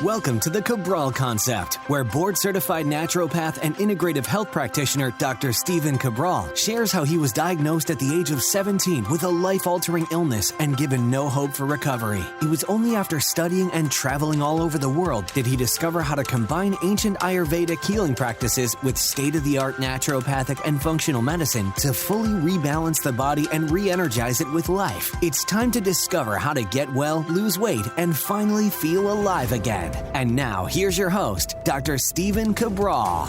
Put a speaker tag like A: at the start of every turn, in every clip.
A: Welcome to the Cabral Concept, where board-certified naturopath and integrative health practitioner Dr. Stephen Cabral shares how he was diagnosed at the age of 17 with a life-altering illness and given no hope for recovery. It was only after studying and traveling all over the world did he discover how to combine ancient Ayurvedic healing practices with state-of-the-art naturopathic and functional medicine to fully rebalance the body and re-energize it with life. It's time to discover how to get well, lose weight, and finally feel alive again. And now, here's your host, Dr. Stephen Cabral.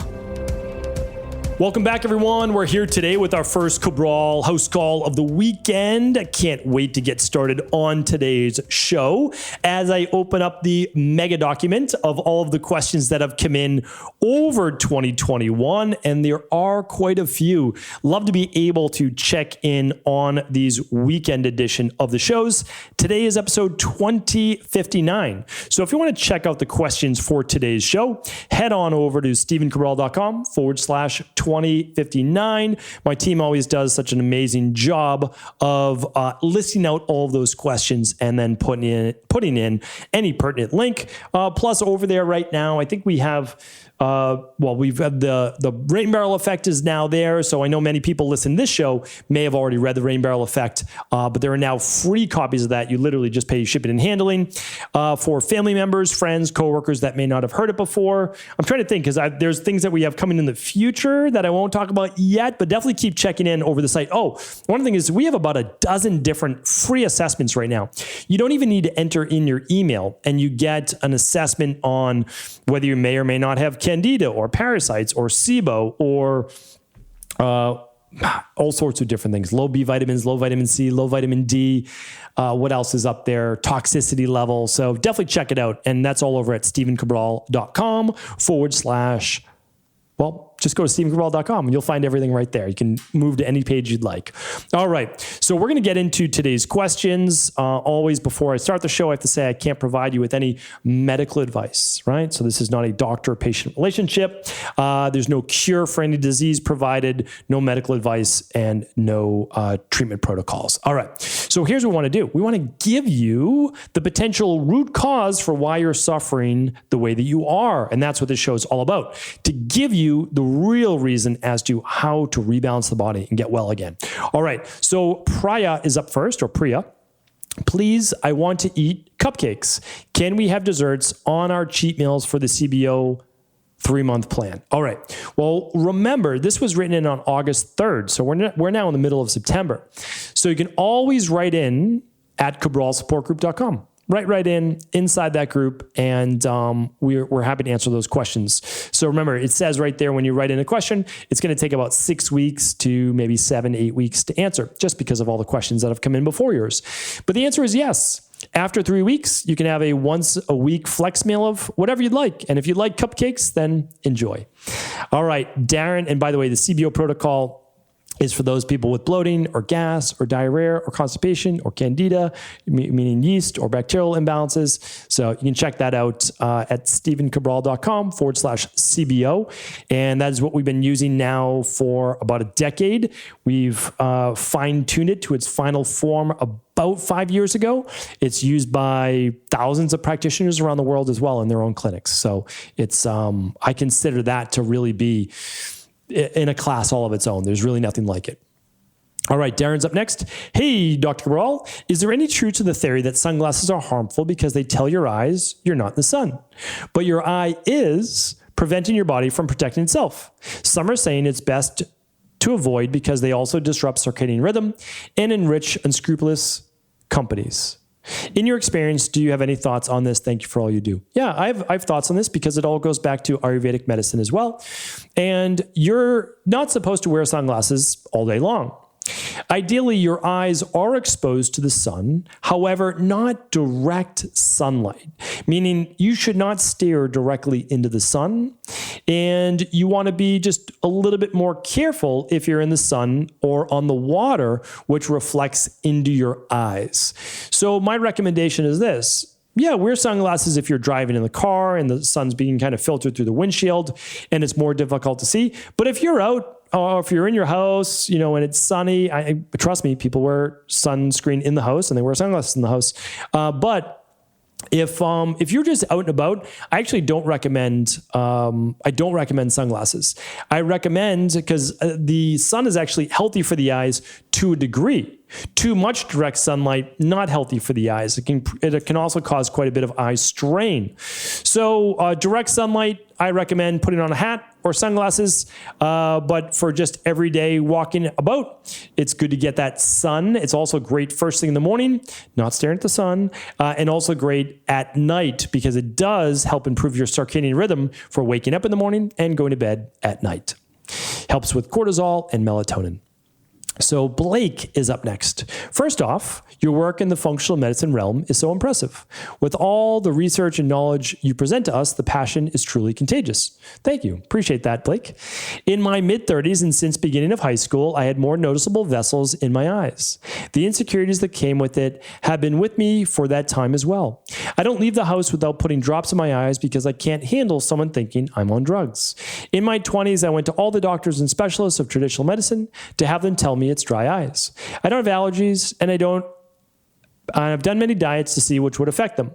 B: Welcome back, everyone. We're here today with our first Cabral HouseCall of the weekend. I can't wait to get started on today's show as I open up the mega document of all of the questions that have come in over 2021, and there are quite a few. Love to be able to check in on these weekend edition of the shows. Today is episode 2059. So if you want to check out the questions for today's show, head on over to stephencabral.com/2059. My team always does such an amazing job of listing out all of those questions and then putting in any pertinent link. Plus over there right now, I think we have we've had the Rain Barrel Effect is now there. So I know many people listening to this show may have already read the Rain Barrel Effect, but there are now free copies of that. You literally just pay shipping and handling for family members, friends, coworkers that may not have heard it before. I'm trying to think because there's things that we have coming in the future that I won't talk about yet, but definitely keep checking in over the site. Oh, one thing is we have about a dozen different free assessments right now. You don't even need to enter in your email and you get an assessment on whether you may or may not have Candida or parasites or SIBO or all sorts of different things. Low B vitamins, low vitamin C, low vitamin D. What else is up there? Toxicity level. So definitely check it out. And that's all over at stephencabral.com/ just go to stephencabral.com and you'll find everything right there. You can move to any page you'd like. All right. So we're going to get into today's questions. Always before I start the show, I have to say I can't provide you with any medical advice, right? So this is not a doctor-patient relationship. There's no cure for any disease provided, no medical advice, and no treatment protocols. All right. So here's what we want to do. We want to give you the potential root cause for why you're suffering the way that you are. And that's what this show is all about, to give you the real reason as to how to rebalance the body and get well again. All right. So Priya is up first, or Priya. Please, I want to eat cupcakes. Can we have desserts on our cheat meals for the CBO 3-month plan? All right. Well, remember, this was written in on August 3rd. So we're now in the middle of September. So you can always write in at cabralsupportgroup.com. Right in inside that group, and we're happy to answer those questions. So remember, it says right there when you write in a question, it's going to take about 6 weeks to maybe 7-8 weeks to answer, just because of all the questions that have come in before yours. But the answer is yes. After 3 weeks, you can have a once-a-week flex meal of whatever you'd like. And if you like cupcakes, then enjoy. All right, Darren, and by the way, the CBO protocol is for those people with bloating or gas or diarrhea or constipation or candida, meaning yeast or bacterial imbalances. So you can check that out at stephencabral.com/CBO. And that is what we've been using now for about a decade. We've fine-tuned it to its final form about 5 years ago. It's used by thousands of practitioners around the world as well in their own clinics. So it's I consider that to really be in a class all of its own. There's really nothing like it. All right, Darren's up next. Hey, Dr. Cabral, is there any truth to the theory that sunglasses are harmful because they tell your eyes you're not in the sun, but your eye is preventing your body from protecting itself? Some are saying it's best to avoid because they also disrupt circadian rhythm and enrich unscrupulous companies. In your experience, do you have any thoughts on this? Thank you for all you do. Yeah, I have thoughts on this because it all goes back to Ayurvedic medicine as well. And you're not supposed to wear sunglasses all day long. Ideally, your eyes are exposed to the sun, however, not direct sunlight, meaning you should not stare directly into the sun, and you want to be just a little bit more careful if you're in the sun or on the water, which reflects into your eyes. So my recommendation is this. Yeah, wear sunglasses if you're driving in the car and the sun's being kind of filtered through the windshield and it's more difficult to see. But if you're out, or if you're in your house, and it's sunny, trust me, people wear sunscreen in the house and they wear sunglasses in the house. But If you're just out and about, I actually don't recommend. I don't recommend sunglasses. I recommend because the sun is actually healthy for the eyes to a degree. Too much direct sunlight, not healthy for the eyes. It can also cause quite a bit of eye strain. So direct sunlight, I recommend putting on a hat or sunglasses. But for just everyday walking about, it's good to get that sun. It's also great first thing in the morning, not staring at the sun, and also great at night because it does help improve your circadian rhythm for waking up in the morning and going to bed at night. Helps with cortisol and melatonin. So Blake is up next. First off, your work in the functional medicine realm is so impressive. With all the research and knowledge you present to us, the passion is truly contagious. Thank you. Appreciate that, Blake. In my mid-30s and since beginning of high school, I had more noticeable vessels in my eyes. The insecurities that came with it have been with me for that time as well. I don't leave the house without putting drops in my eyes because I can't handle someone thinking I'm on drugs. In my 20s, I went to all the doctors and specialists of traditional medicine to have them tell me it's dry eyes. I don't have allergies, and I've done many diets to see which would affect them.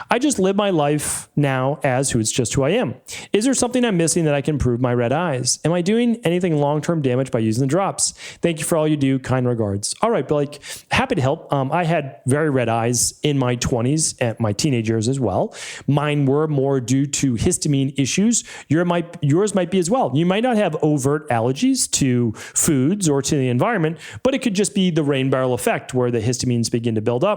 B: I just live my life now as it's just who I am. Is there something I'm missing that I can improve my red eyes? Am I doing anything long-term damage by using the drops? Thank you for all you do. Kind regards. All right, Blake, happy to help. I had very red eyes in my 20s and my teenage years as well. Mine were more due to histamine issues. Yours might be as well. You might not have overt allergies to foods or to the environment, but it could just be the rain barrel effect where the histamines begin to build up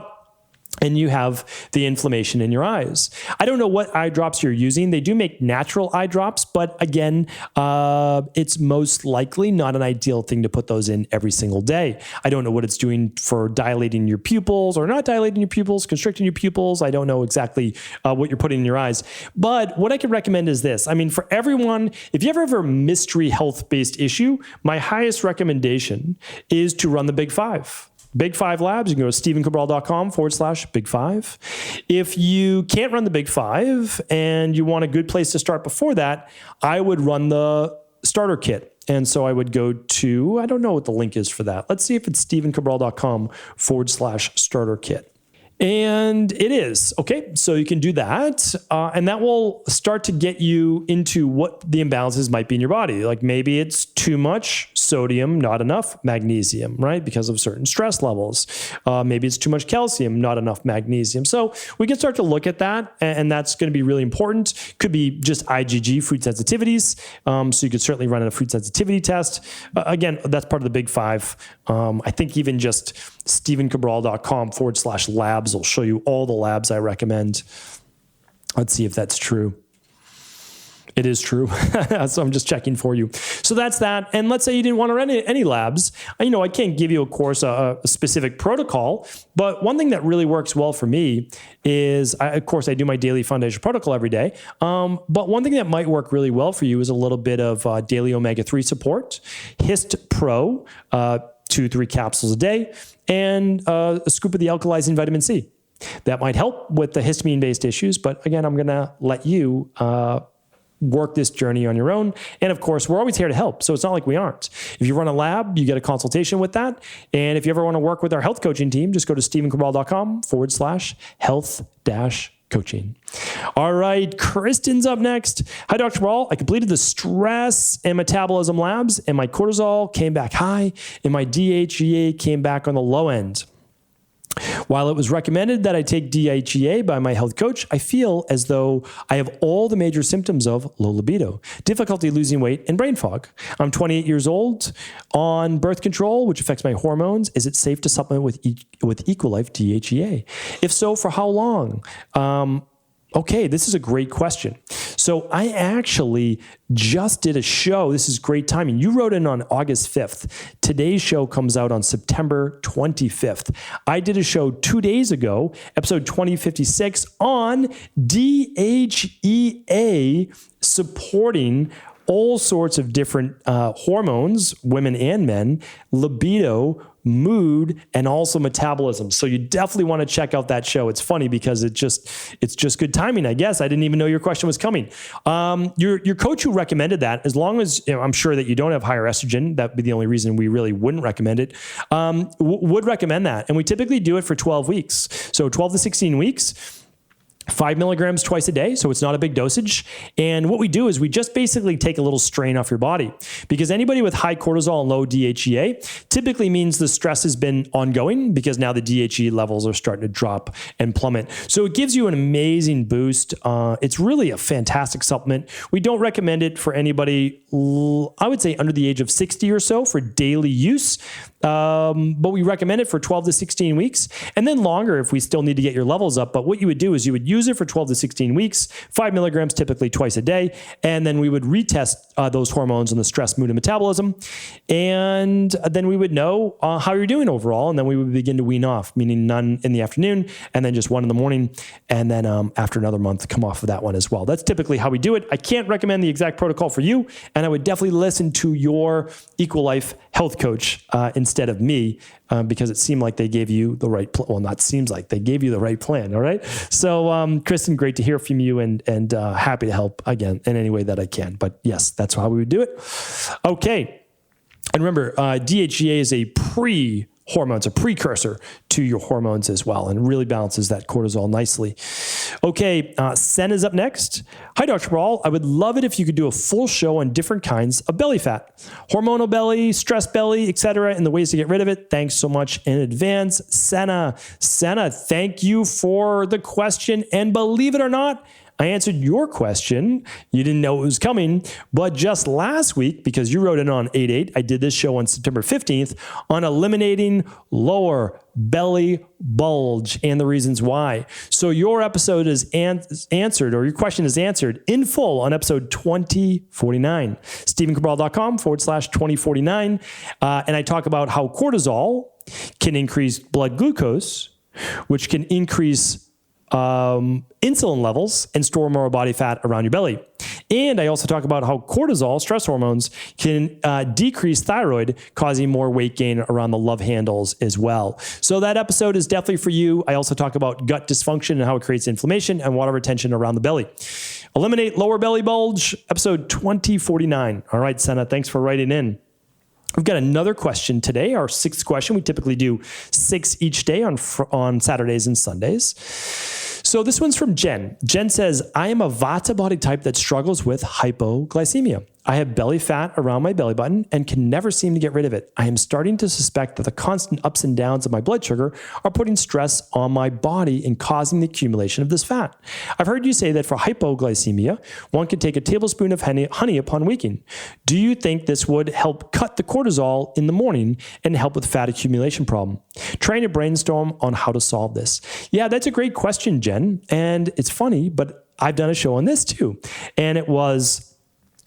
B: and you have the inflammation in your eyes. I don't know what eye drops you're using. They do make natural eye drops, but again, it's most likely not an ideal thing to put those in every single day. I don't know what it's doing for dilating your pupils or not dilating your pupils, constricting your pupils. I don't know exactly what you're putting in your eyes. But what I can recommend is this. I mean, for everyone, if you ever have a mystery health-based issue, my highest recommendation is to run the Big Five. Big Five Labs, you can go to stevencabral.com/Big Five. If you can't run the Big Five and you want a good place to start before that, I would run the starter kit. And so I would go to, I don't know what the link is for that. Let's see if it's stevencabral.com/starter kit. And it is. Okay, so you can do that. And that will start to get you into what the imbalances might be in your body. Like maybe it's too much sodium, not enough magnesium, right? Because of certain stress levels. Maybe it's too much calcium, not enough magnesium. So we can start to look at that. And that's going to be really important. Could be just IgG, food sensitivities. So you could certainly run a food sensitivity test. Again, that's part of the Big Five. I think even just stevencabral.com/labs will show you all the labs I recommend. Let's see if that's true. It is true. So I'm just checking for you. So that's that. And let's say you didn't want to run any labs. I can't give you, of course, a specific protocol, but one thing that really works well for me is, I do my daily foundation protocol every day. But one thing that might work really well for you is a little bit of daily omega-3 support, Hist Pro, 2-3 capsules a day, and a scoop of the alkalizing vitamin C. That might help with the histamine-based issues, but again, I'm going to let you work this journey on your own. And of course, we're always here to help. So it's not like we aren't. If you run a lab, you get a consultation with that. And if you ever want to work with our health coaching team, just go to stevencabral.com/health-coaching. All right, Kristen's up next. Hi, Dr. Cabral. I completed the stress and metabolism labs, and my cortisol came back high, and my DHEA came back on the low end. While it was recommended that I take DHEA by my health coach, I feel as though I have all the major symptoms of low libido, difficulty losing weight, and brain fog. I'm 28 years old, on birth control, which affects my hormones. Is it safe to supplement with Equilife DHEA? If so, for how long? Okay, this is a great question. So I actually just did a show. This is great timing. You wrote in on August 5th. Today's show comes out on September 25th. I did a show 2 days ago, episode 2056, on DHEA supporting all sorts of different hormones, women and men, libido, mood, and also metabolism. So you definitely want to check out that show. It's funny because it's just good timing, I guess. I didn't even know your question was coming. Your coach who recommended that, as long as I'm sure that you don't have higher estrogen, that would be the only reason we really wouldn't recommend it, would recommend that. And we typically do it for 12 weeks. So 12 to 16 weeks. 5 milligrams twice a day, so it's not a big dosage. And what we do is we just basically take a little strain off your body, because anybody with high cortisol and low DHEA typically means the stress has been ongoing, because now the DHEA levels are starting to drop and plummet. So it gives you an amazing boost. It's really a fantastic supplement. We don't recommend it for anybody, I would say under the age of 60 or so, for daily use. But we recommend it for 12 to 16 weeks, and then longer if we still need to get your levels up. But what you would do is you would use it for 12 to 16 weeks, 5 milligrams typically twice a day, and then we would retest those hormones and the stress, mood, and metabolism. And then we would know how you're doing overall, and then we would begin to wean off, meaning none in the afternoon, and then just one in the morning, and then after another month, come off of that one as well. That's typically how we do it. I can't recommend the exact protocol for you, and I would definitely listen to your Equal Life health coach instead of me, because it seemed like they gave you the right plan. Well, not seems like they gave you the right plan. All right. So, Kristen, great to hear from you, and happy to help again in any way that I can. But yes, that's how we would do it. Okay. And remember, DHEA is a hormone. It's a precursor to your hormones as well, and really balances that cortisol nicely. Okay, Sen is up next. Hi, Dr. Cabral. I would love it if you could do a full show on different kinds of belly fat, hormonal belly, stress belly, etc., and the ways to get rid of it. Thanks so much in advance. Senna, thank you for the question. And believe it or not, I answered your question. You didn't know it was coming, but just last week, because you wrote in on 8/8, I did this show on September 15th on eliminating lower belly bulge and the reasons why. So your episode is answered, or your question is answered in full on episode 2049, StephenCabral.com/2049. And I talk about how cortisol can increase blood glucose, which can increase insulin levels and store more body fat around your belly. And I also talk about how cortisol, stress hormones, can decrease thyroid, causing more weight gain around the love handles as well. So that episode is definitely for you. I also talk about gut dysfunction and how it creates inflammation and water retention around the belly. Eliminate lower belly bulge, episode 2049. All right, Senna, thanks for writing in. We've got another question today, our 6th question. We typically do 6 each day on Saturdays and Sundays. So this one's from Jen. Jen says, I am a Vata body type that struggles with hypoglycemia. I have belly fat around my belly button and can never seem to get rid of it. I am starting to suspect that the constant ups and downs of my blood sugar are putting stress on my body and causing the accumulation of this fat. I've heard you say that for hypoglycemia, one can take a tablespoon of honey upon waking. Do you think this would help cut the cortisol in the morning and help with fat accumulation problem? Trying to brainstorm on how to solve this. Yeah, that's a great question, Jen. And it's funny, but I've done a show on this too. And it was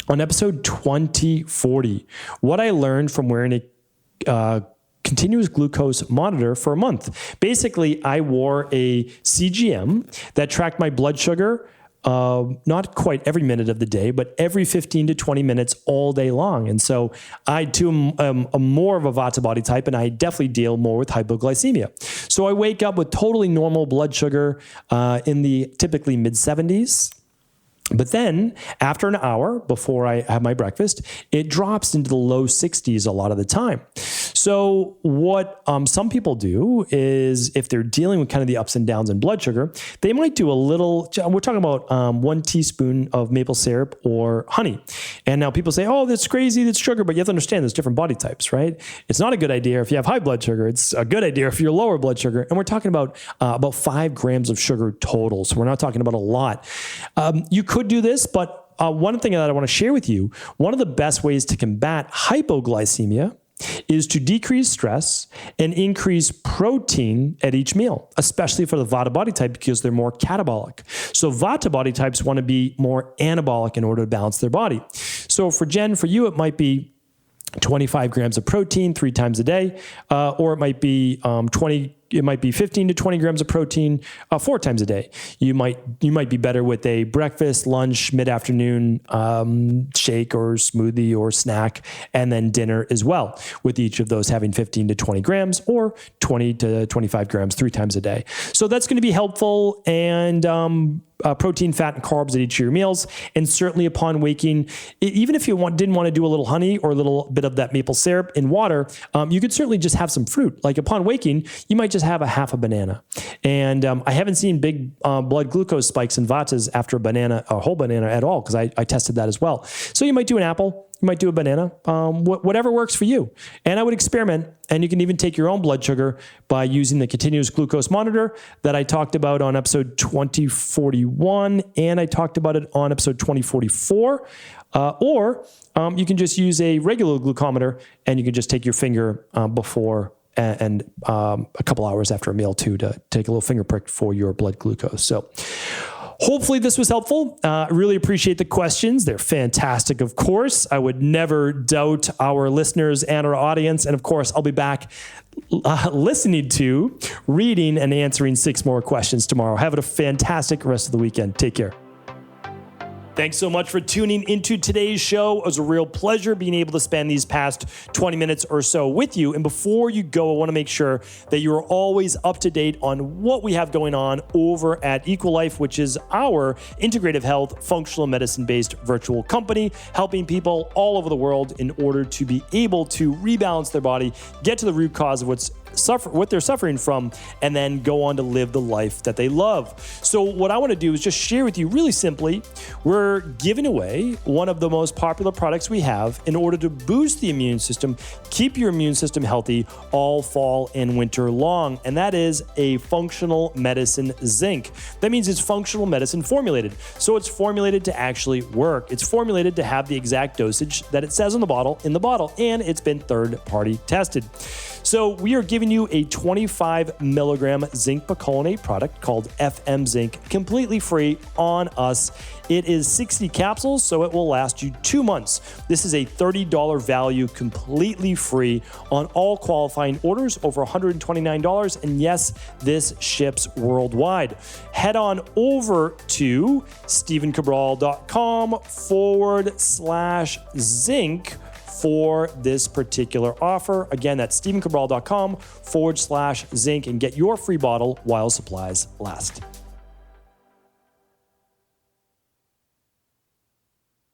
B: on episode 2040, what I learned from wearing a continuous glucose monitor for a month. Basically, I wore a CGM that tracked my blood sugar, not quite every minute of the day, but every 15 to 20 minutes all day long. And so I too am more of a Vata body type, and I definitely deal more with hypoglycemia. So I wake up with totally normal blood sugar in the typically mid-70s. But then after an hour before I have my breakfast, it drops into the low 60s a lot of the time. So what some people do is, if they're dealing with kind of the ups and downs in blood sugar, they might do a little, we're talking about 1 teaspoon of maple syrup or honey. And now people say, oh, that's crazy, that's sugar, but you have to understand there's different body types, right? It's not a good idea if you have high blood sugar. It's a good idea if you're lower blood sugar. And we're talking about 5 grams of sugar total. So we're not talking about a lot. You could do this, but one thing that I want to share with you, one of the best ways to combat hypoglycemia is to decrease stress and increase protein at each meal, especially for the Vata body type, because they're more catabolic. So Vata body types want to be more anabolic in order to balance their body. So for Jen, for you, it might be 25 grams of protein 3 times a day, or it might be 15 to 20 grams of protein 4 times a day. You might be better with a breakfast, lunch, mid-afternoon shake or smoothie or snack, and then dinner as well, with each of those having 15 to 20 grams or 20 to 25 grams 3 times a day. So that's going to be helpful. And protein, fat, and carbs at each of your meals. And certainly upon waking, even if you didn't want to do a little honey or a little bit of that maple syrup in water, you could certainly just have some fruit. Like upon waking, you might just have a half a banana. And I haven't seen big blood glucose spikes in vatas after a whole banana at all, because I tested that as well. So you might do an apple. You might do a banana, whatever works for you. And I would experiment, and you can even take your own blood sugar by using the continuous glucose monitor that I talked about on episode 2041, and I talked about it on episode 2044. Or you can just use a regular glucometer, and you can just take your finger before and a couple hours after a meal too, to take a little finger prick for your blood glucose. So hopefully this was helpful. Really appreciate the questions. They're fantastic, of course. I would never doubt our listeners and our audience. And of course, I'll be back listening to, reading, and answering 6 more questions tomorrow. Have a fantastic rest of the weekend. Take care. Thanks so much for tuning into today's show. It was a real pleasure being able to spend these past 20 minutes or so with you. And before you go, I want to make sure that you are always up to date on what we have going on over at Equalife, which is our integrative health, functional medicine-based virtual company, helping people all over the world in order to be able to rebalance their body, get to the root cause of what they're suffering from, and then go on to live the life that they love. So what I want to do is just share with you really simply, we're giving away one of the most popular products we have in order to boost the immune system, keep your immune system healthy all fall and winter long. And that is a functional medicine zinc. That means it's functional medicine formulated. So it's formulated to actually work. It's formulated to have the exact dosage that it says in the bottle, and it's been third-party tested. So we are giving you a 25 milligram zinc picolinate product called FM Zinc, completely free on us. It is 60 capsules, so it will last you 2 months. This is a $30 value, completely free on all qualifying orders over $129. And yes, this ships worldwide. Head on over to stevencabral.com/zinc for this particular offer. Again, that's stevencabral.com/zinc and get your free bottle while supplies last.